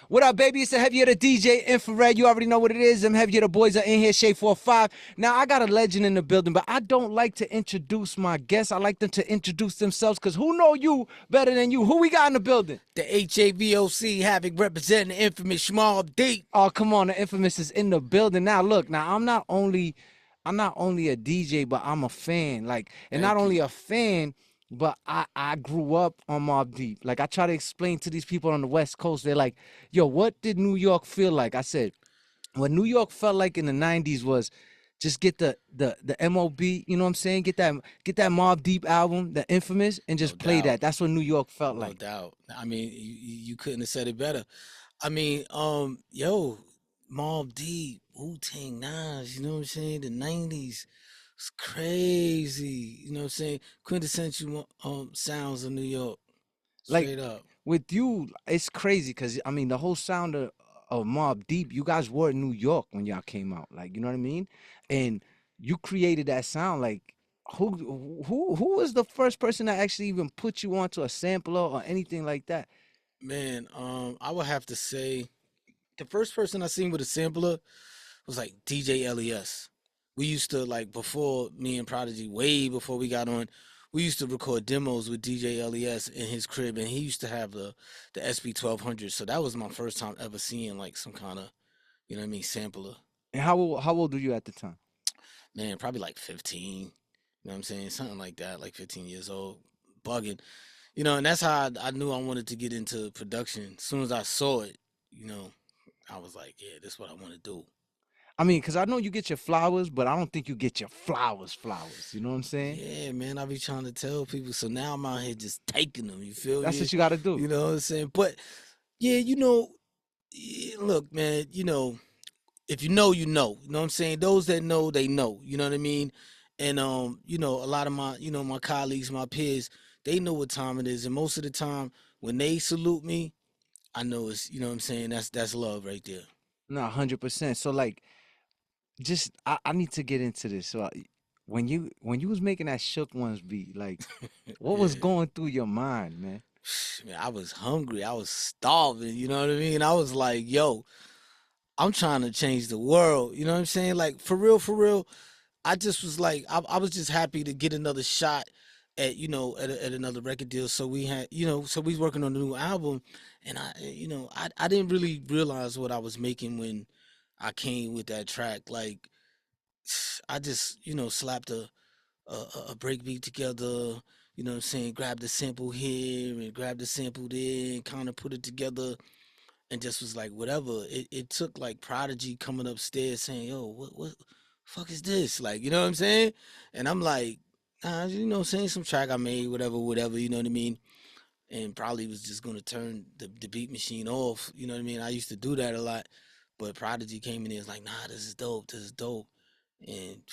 What up, baby? It's the Heavy of the DJ Infrared. You already know what it is. Them Heavy of the boys are in here, Shade 45. Now, I got a legend in the building, but I don't like to introduce my guests. I like them to introduce themselves, because who know you better than you? Who we got in the building? The HAVOC Havoc representing the infamous Mobb Deep. Oh, come on. The infamous is in the building. Now, look, now I'm not only a DJ, but I'm a fan. Like, and not Thank only you. a fan, but I grew up on Mobb Deep. Like, I try to explain to these people on the West Coast, they're like, yo, what did New York feel like? I said, what New York felt like in the 90s was just get the MOB, you know what I'm saying? Get that Mobb Deep album, the infamous, and No just play doubt. that. That's what New York felt No like. doubt. I mean, you couldn't have said it better. I mean, yo, Mobb Deep, Wu-Tang Nas, you know what I'm saying? The 90s was crazy. You know what I'm saying? Quintessential sounds of New York. Like Straight up. with you, it's crazy because I mean the whole sound of Mobb Deep, you guys were in New York when y'all came out. Like, you know what I mean? And you created that sound. Like, who was the first person that actually even put you onto a sampler or anything like that? Man, I would have to say the first person I seen with a sampler was like DJ LES. We used to like before me and Prodigy, way before we got on, we used to record demos with DJ LES in his crib, and he used to have the SB 1200. So that was my first time ever seeing like some kind of, you know what I mean, sampler. And how old were you at the time? Man, probably like 15. You know what I'm saying? Something like that, like 15 years old, bugging. You know, and that's how I knew I wanted to get into production. As soon as I saw it, you know, I was like, yeah, this is what I want to do. I mean, because I know you get your flowers, but I don't think you get your flowers. You know what I'm saying? Yeah, man, I be trying to tell people. So now I'm out here just taking them. You feel That's me? what you got to do. You know what I'm saying? But yeah, look, man, if you know, you know. You know what I'm saying? Those that know, they know. You know what I mean? And a lot of my, my colleagues, my peers, they know what time it is. And most of the time when they salute me, I know it's, you know what I'm saying? That's love right there. No, 100%. So like, just I need to get into this. So when you was making that Shook Ones beat, like, what was Yeah. going through your mind, man? Man, I was hungry. I was starving. You know what I mean? I was like, yo, I'm trying to change the world. You know what I'm saying? Like, for real, for real. I just was like, I was just happy to get another shot at another record deal. So we had, so we was working on a new album, and I didn't really realize what I was making when I came with that track. Like, I just, slapped a break beat together. You know what I'm saying? Grabbed the sample here and grabbed the sample there and kind of put it together and just was like, whatever. It took like Prodigy coming upstairs saying, yo, what fuck is this? Like, you know what I'm saying? And I'm like, saying some track I made, whatever, you know what I mean? And probably was just gonna turn the beat machine off, you know what I mean? I used to do that a lot. But Prodigy came in and was like, nah, this is dope, this is dope. And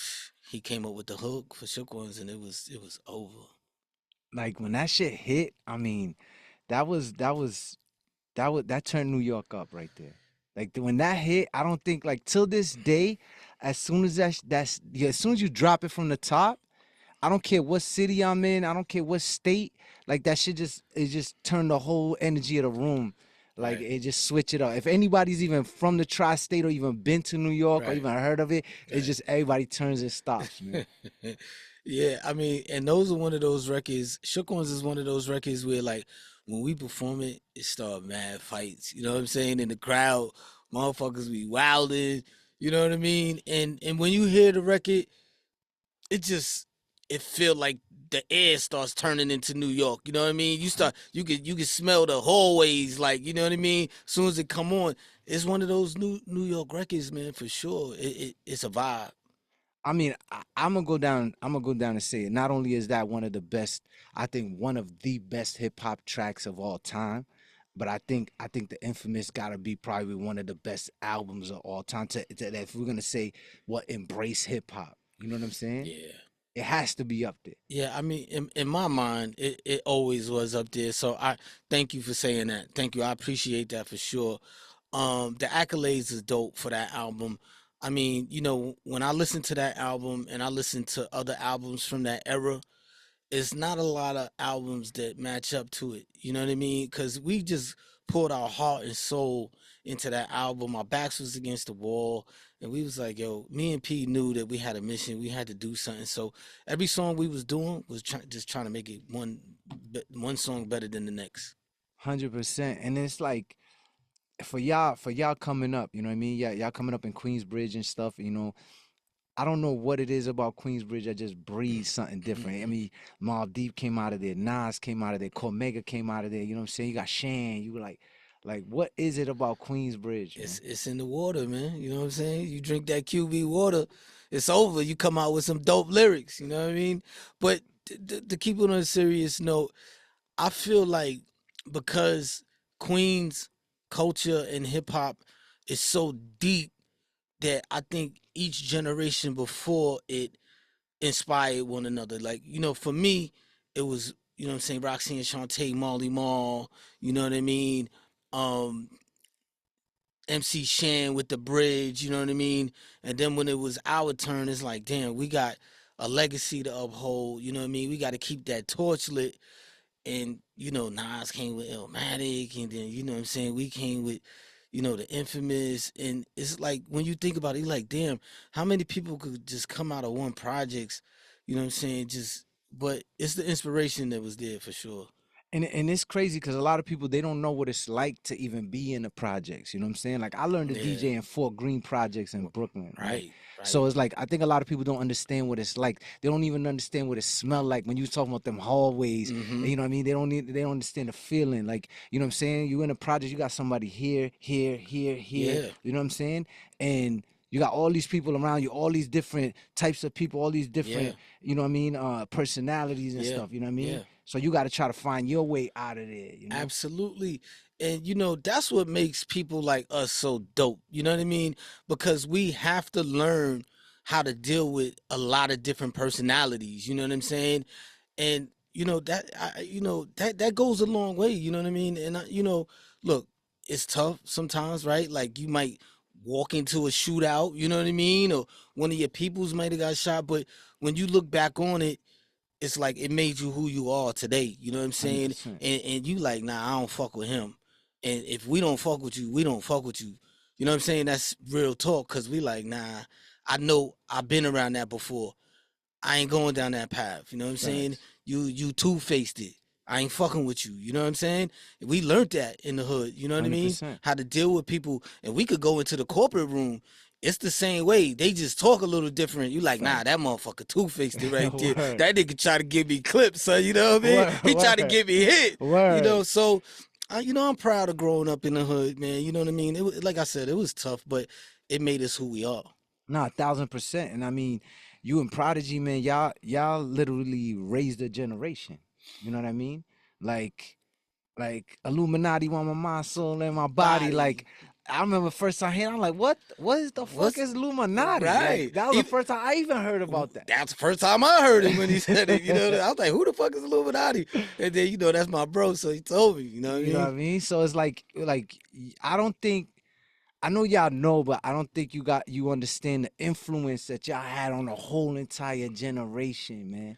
he came up with the hook for Shook Ones, and it was over. Like when that shit hit, I mean, that turned New York up right there. Like when that hit, I don't think like till this day, as soon as as soon as you drop it from the top, I don't care what city I'm in, I don't care what state, like that shit just turned the whole energy of the room. Like Right, it just switch it up. If anybody's even from the tri-state or even been to New York or right, even heard of it, it's right. just everybody turns and stops, man. Yeah, I mean, and those are one of those records. Shook Ones is one of those records where, like, when we perform it, it start mad fights. You know what I'm saying? In the crowd, motherfuckers be wilding. You know what I mean? And when you hear the record, it just it feel like the air starts turning into New York. You know what I mean? You can smell the hallways. Like, you know what I mean? As soon as it come on, it's one of those New York records, man, for sure. It's a vibe. I mean, I'm gonna go down. I'm gonna go down and say it. Not only is that one of the best, I think one of the best hip hop tracks of all time, but I think the Infamous gotta be probably one of the best albums of all time. If we're gonna say what embrace hip hop, you know what I'm saying? Yeah. It has to be up there. Yeah, I mean, in my mind, it always was up there. So I thank you for saying that. Thank you. I appreciate that for sure. The accolades is dope for that album. I mean, when I listen to that album and I listen to other albums from that era, it's not a lot of albums that match up to it. You know what I mean? Because we just poured our heart and soul into that album. Our backs was against the wall, and we was like, "Yo," me and P knew that we had a mission. We had to do something. So every song we was doing was just trying to make it one song better than the next. 100%. And it's like for y'all coming up, you know what I mean? Yeah, y'all coming up in Queensbridge and stuff, you know. I don't know what it is about Queensbridge that just breeds something different. I mean, Mobb Deep came out of there, Nas came out of there, Cormega came out of there. You know what I'm saying? You got Shan. You were like, what is it about Queensbridge, man? It's in the water, man. You know what I'm saying? You drink that QB water, it's over. You come out with some dope lyrics. You know what I mean? But to keep it on a serious note, I feel like because Queens culture and hip hop is so deep that I think each generation before it inspired one another. Like, for me, it was, what I'm saying, Roxy and Shantae, Marley Marl, you know what I mean? Um, MC Shan with the bridge, you know what I mean? And then when it was our turn, it's like, damn, we got a legacy to uphold, you know what I mean? We got to keep that torch lit. And, Nas came with Illmatic, and then, what I'm saying, we came with, the infamous. And it's like, when you think about it, you're like, damn, how many people could just come out of one projects, you know what I'm saying? But it's the inspiration that was there for sure. And it's crazy because a lot of people they don't know what it's like to even be in the projects. You know what I'm saying? Like I learned to Yeah, DJ in Fort Greene projects in Brooklyn, right? right, So right. it's like I think a lot of people don't understand what it's like. They don't even understand what it smelled like when you talking about them hallways. Mm-hmm. You know what I mean? They don't understand the feeling. Like you know what I'm saying? You in a project, you got somebody here, here, here, here. Yeah, You know what I'm saying? And you got all these people around you, all these different types of people, all these yeah, different, you know what I mean, personalities and yeah, stuff. You know what I mean? yeah. So you got to try to find your way out of there. You know? Absolutely. And that's what makes people like us so dope. You know what I mean? Because we have to learn how to deal with a lot of different personalities. You know what I'm saying? And that goes a long way. You know what I mean? And look, it's tough sometimes, right? Like you might walk into a shootout. You know what I mean? Or one of your peoples might have got shot. But when you look back on it, it's like it made you who you are today. You know what I'm saying? 100%. And you like, nah, I don't fuck with him. And if we don't fuck with you, we don't fuck with you. You know what I'm saying? That's real talk. Cause we like, nah, I know I've been around that before. I ain't going down that path. You know what I'm saying? Facts. You two faced it. I ain't fucking with you. You know what I'm saying? We learned that in the hood. You know what I mean? 100%. How to deal with people. And we could go into the corporate room. It's the same way. They just talk a little different. You like, nah, that Facts. motherfucker two faced it right there. Word. That nigga try to give me clips, son. You know what I mean? Word. He try to Word. give me hit. Word. So I'm proud of growing up in the hood, man. You know what I mean? It was, like I said, it was tough, but it made us who we are. Nah, 1,000%. And I mean, you and Prodigy, man, y'all literally raised a generation. You know what I mean? Like like Illuminati want my mind, soul, and my body. Like Body. I remember first time hearing, I'm like, what is the fuck What's is Illuminati? Like right? that was the first time I even heard about that. That's the first time I heard it when he said it. I was like, "Who the fuck is Illuminati?" And then that's my bro, so he told me. You know what I You know what I mean? mean? So it's like I don't think I know y'all know, but I don't think you understand the influence that y'all had on the whole entire generation, man.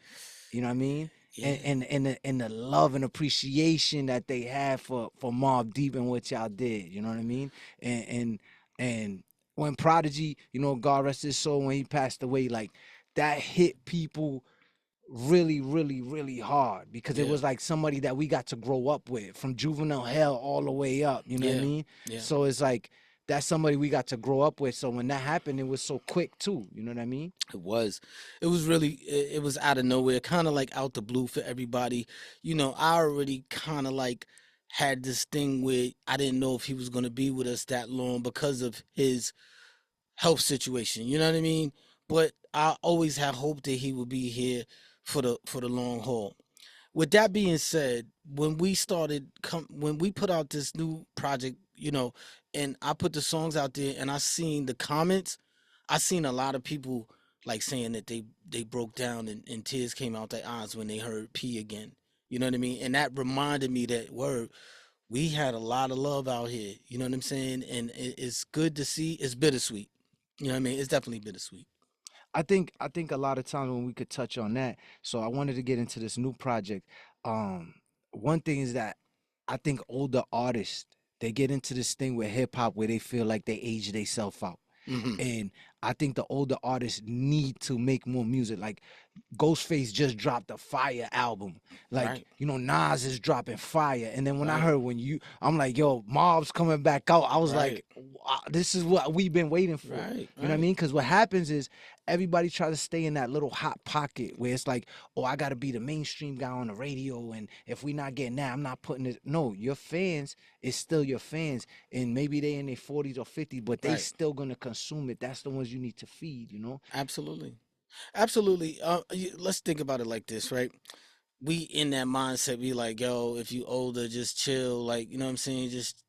You know what I mean? Yeah, And the love and appreciation that they had for Mobb Deep and what y'all did. You know what I mean? And when Prodigy, you know, God rest his soul, when he passed away, like that hit people really, really, really hard because it yeah, was like somebody that we got to grow up with from juvenile hell all the way up. You know what I yeah, mean? yeah. So it's like that's somebody we got to grow up with. So when that happened, it was so quick too. You know what I mean? It was. It was really. It was out of nowhere, kind of like out the blue for everybody. I already kind of like had this thing where I didn't know if he was gonna be with us that long because of his health situation. You know what I mean? But I always had hope that he would be here for the long haul. With that being said, when we put out this new project, and I put the songs out there and I seen the comments, I seen a lot of people like saying that they broke down and tears came out their eyes when they heard P again. You know what I mean? And that reminded me that word we had a lot of love out here. You know what I'm saying? And it's good to see. It's bittersweet. You know what I mean? It's definitely bittersweet. I think a lot of times when we could touch on that. So I wanted to get into this new project. Um, One thing is that I think older artists they get into this thing with hip hop where they feel like they age themselves out. Hmm. And I think the older artists need to make more music. Like Ghostface just dropped a fire album. Like, Right, Nas is dropping fire. And then when I right, heard I'm like, yo, Mob's coming back out. I was right, like, wow, this is what we've been waiting for. right, You know what I right, mean? Because what happens is everybody tries to stay in that little hot pocket where it's like, oh, I got to be the mainstream guy on the radio. And if we not getting that, I'm not putting it. No, your fans is still your fans. And maybe they in their 40s or 50s, but they right. still going to consume it. That's the ones you need to feed. Absolutely. Absolutely. Let's think about it like this, right? We in that mindset, we like, yo, if you older, just chill, like, you know what I'm saying? Just,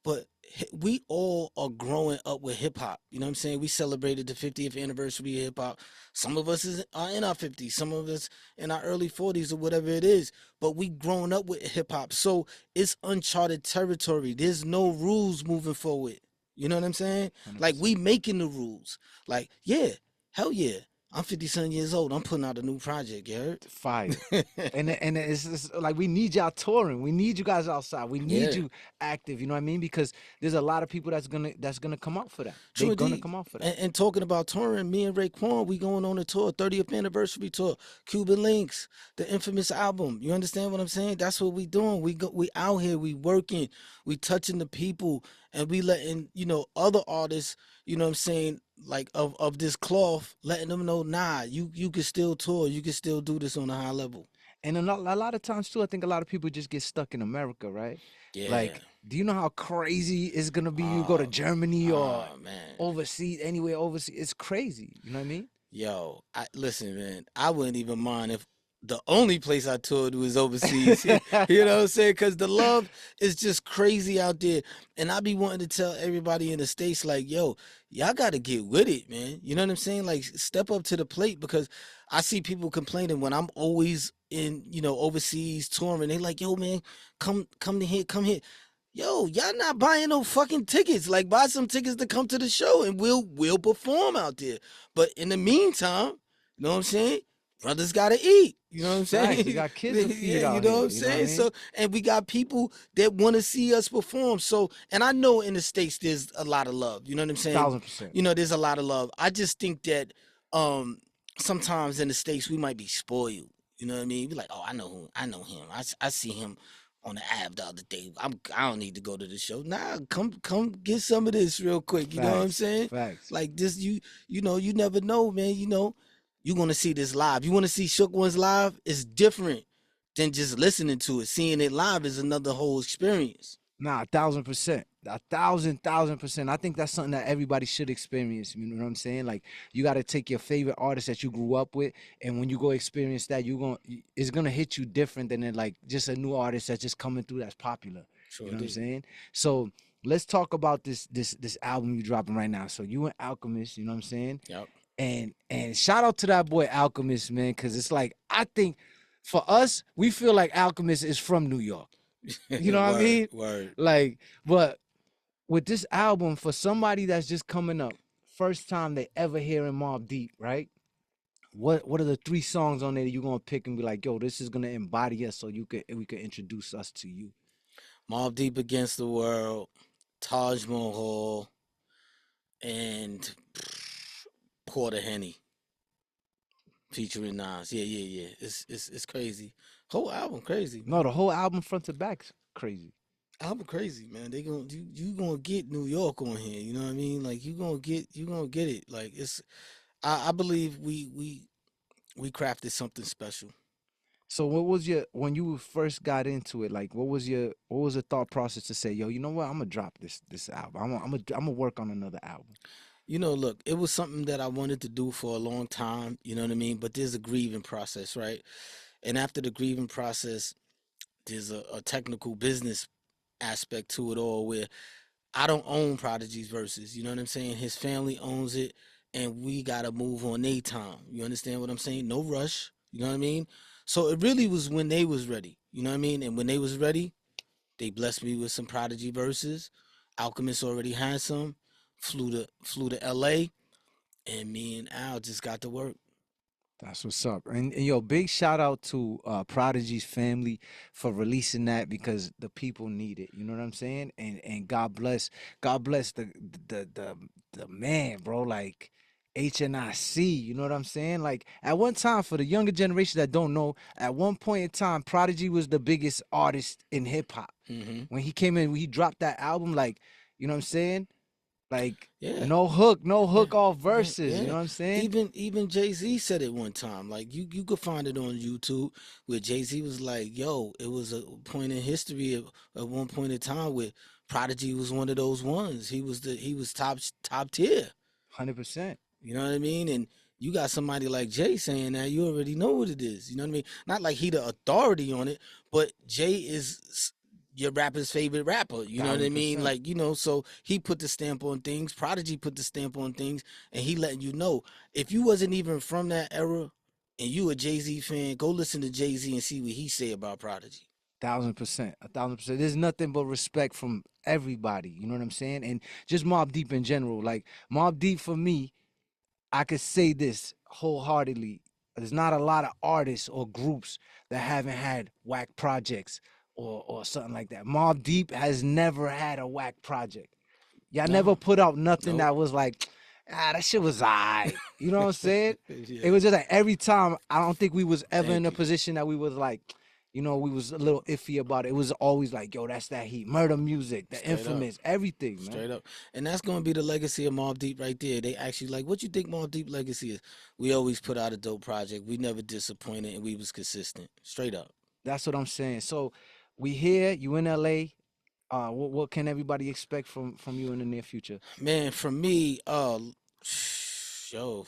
but we all are growing up with hip hop. You know what I'm saying? We celebrated the 50th anniversary of hip hop. Some of us are in our 50s, some of us in our early 40s or whatever it is, but we grown up with hip hop. So it's uncharted territory. There's no rules moving forward. You know what I'm saying? Like, we 100%. making the rules. Like, yeah, hell yeah. I'm 50 years old. I'm putting out a new project, you Fire. heard? And it's just like we need y'all touring. We need you guys outside. We need Yeah, you active. You know what I mean? Because there's a lot of people that's gonna come out for that. They true gonna indeed. come out for that. And talking about touring, me and Raekwon, we going on a tour, 30th anniversary tour, Cuban Links, the infamous album. You understand what I'm saying? That's what we doing. We out here, we working, we touching the people, and we letting other artists, you know what I'm saying, like of this cloth, letting them know, nah, you can still tour, you can still do this on a high level. And a lot of times too, I think a lot of people just get stuck in America, right? Yeah. Like, do you know how crazy it's gonna be? You go to Oh, Germany or man. overseas, anywhere overseas. It's crazy. You know what I mean? Yo, listen, man. I wouldn't even mind if the only place I toured was overseas. You know what I'm saying? Because the love is just crazy out there, and I be wanting to tell everybody in the states, like, yo, y'all got to get with it, man. You know what I'm saying? Like, step up to the plate because I see people complaining when I'm always in, overseas touring. They like, yo, man, come to here, come here. Yo, y'all not buying no fucking tickets. Like, buy some tickets to come to the show and we'll perform out there. But in the meantime, you know what I'm saying? Brothers gotta eat. You know what I'm Facts. You saying? got kids to Yeah, feed you out know what here. I'm You know what I saying? mean? So, and we got people that want to see us perform. So, and I know in the States there's a lot of love. You know what I'm saying? 1000%. There's a lot of love. I just think that um sometimes in the States we might be spoiled. You know what I mean? Be like, oh, I know him. I see him on the app the other day. I don't need to go to the show. Nah, come get some of this real quick. You know what I'm Facts. saying? Facts. Like this, you never know, man. You're gonna see this live. You want to see Shook Ones live? It's different than just listening to it. Seeing it live is another whole experience. Nah, 1000%. 1,000,000%. I think that's something that everybody should experience. You know what I'm saying? Like, you got to take your favorite artist that you grew up with, and when you go experience that, it's gonna hit you different than like just a new artist that's just coming through that's popular. You Sure know what I'm did. saying? So let's talk about this album you dropping right now. So you and Alchemist, you know what I'm saying? Yep. And shout out to that boy Alchemist, man, because it's like I think for us, we feel like Alchemist is from New York. You know what I Word, mean? word. Like, but with this album, for somebody that's just coming up, first time they ever hearing Mobb Deep, right? What are the three songs on there that you gonna pick and be like, yo, this is gonna embody us, so we could introduce us to you. Mobb Deep Against the World, Taj Mahal, and Porter Henny featuring Nas. Yeah, yeah, yeah. It's crazy. Whole album crazy, No, man. the whole album front to back's crazy. Album crazy, man. They gonna you gonna get New York on here. You know what I mean? Like you gonna get it. Like I believe we crafted something special. So what was your when you first got into it? Like, what was the thought process to say, yo, you know what? I'm gonna drop this album. I'm gonna work on another album. Look, it was something that I wanted to do for a long time. You know what I mean? But there's a grieving process, right? And after the grieving process, there's a technical business aspect to it all where I don't own Prodigy's verses. You know what I'm saying? His family owns it, and we gotta move on their time. You understand what I'm saying? No rush. You know what I mean? So it really was when they was ready. You know what I mean? And when they was ready, they blessed me with some Prodigy verses. Alchemist already had some. Flew to LA, and me and Al just got to work. That's what's up. And yo, big shout out to Prodigy's family for releasing that because the people need it. You know what I'm saying? And God bless the man, bro. Like HNIC, you know what I'm saying? Like at one time, for the younger generation that don't know, at one point in time, Prodigy was the biggest artist in hip hop. Hmm. When he came in, when he dropped that album, like, you know what I'm saying? Like Yeah. no hook Yeah, off yeah, verses. You yeah. know what I'm saying? Even Jay-Z said it one time. Like you could find it on YouTube where Jay-Z was like, "Yo, it was a point in history at one point in time where Prodigy was one of those ones. He was top tier. 100%. You know what I mean? And you got somebody like Jay saying that, you already know what it is. You know what I mean? Not like he the authority on it, but Jay is your rapper's favorite rapper. You know what I Thousand mean? percent. Like, so he put the stamp on things. Prodigy put the stamp on things, and he letting you know if you wasn't even from that era and you a Jay-Z fan, go listen to Jay-Z and see what he say about Prodigy. 1,000%. 1,000%. There's nothing but respect from everybody. You know what I'm saying? And just Mob Deep in general. Like Mob Deep for me, I could say this wholeheartedly. There's not a lot of artists or groups that haven't had whack projects or something like that. Mob Deep has never had a whack project. Y'all No, never put out nothing nope. that was like, that shit was alright. You know what I'm saying? It Yeah. was just like every time. I don't think we was ever in Thank a you. position that we was like, we was a little iffy about it. It was always like, yo, that's that heat, murder music, the Straight up. infamous, everything, man. Straight up. And that's gonna be the legacy of Mobb Deep right there. They actually like, what you think Mobb Deep legacy is? We always put out a dope project. We never disappointed and we was consistent. Straight up. That's what I'm saying. So we here, you in LA. What can everybody expect from you in the near future? Man, for me, yo,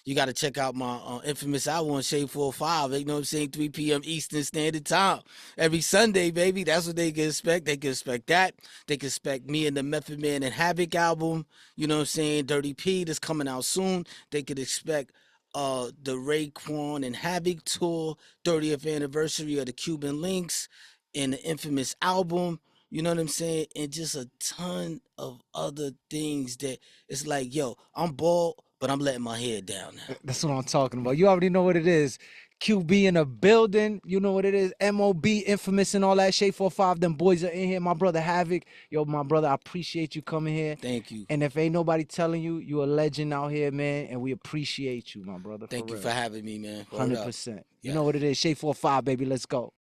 you got to check out my infamous album on Shade 45. You know what I'm saying? 3 p.m. Eastern Standard Time. Every Sunday, baby. That's what they can expect. They can expect that. They can expect me and the Method Man and Havoc album. You know what I'm saying? Dirty P that's coming out soon. They could expect the Raekwon and Havoc tour, 30th anniversary of the Cuban Links, and the infamous album. You know what I'm saying? And just a ton of other things that it's like, yo, I'm bald, but I'm letting my hair down now. That's what I'm talking about. You already know what it is. QB in a building. You know what it is. MOB, infamous and all that. Shade 45. Them boys are in here. My brother Havoc. Yo, my brother, I appreciate you coming here. Thank you. And if ain't nobody telling you, you a legend out here, man. And we appreciate you, my brother, for Thank you for real. having me, man. Word up. 100%. You know Yes. what it is. Shade 45, baby. Let's go.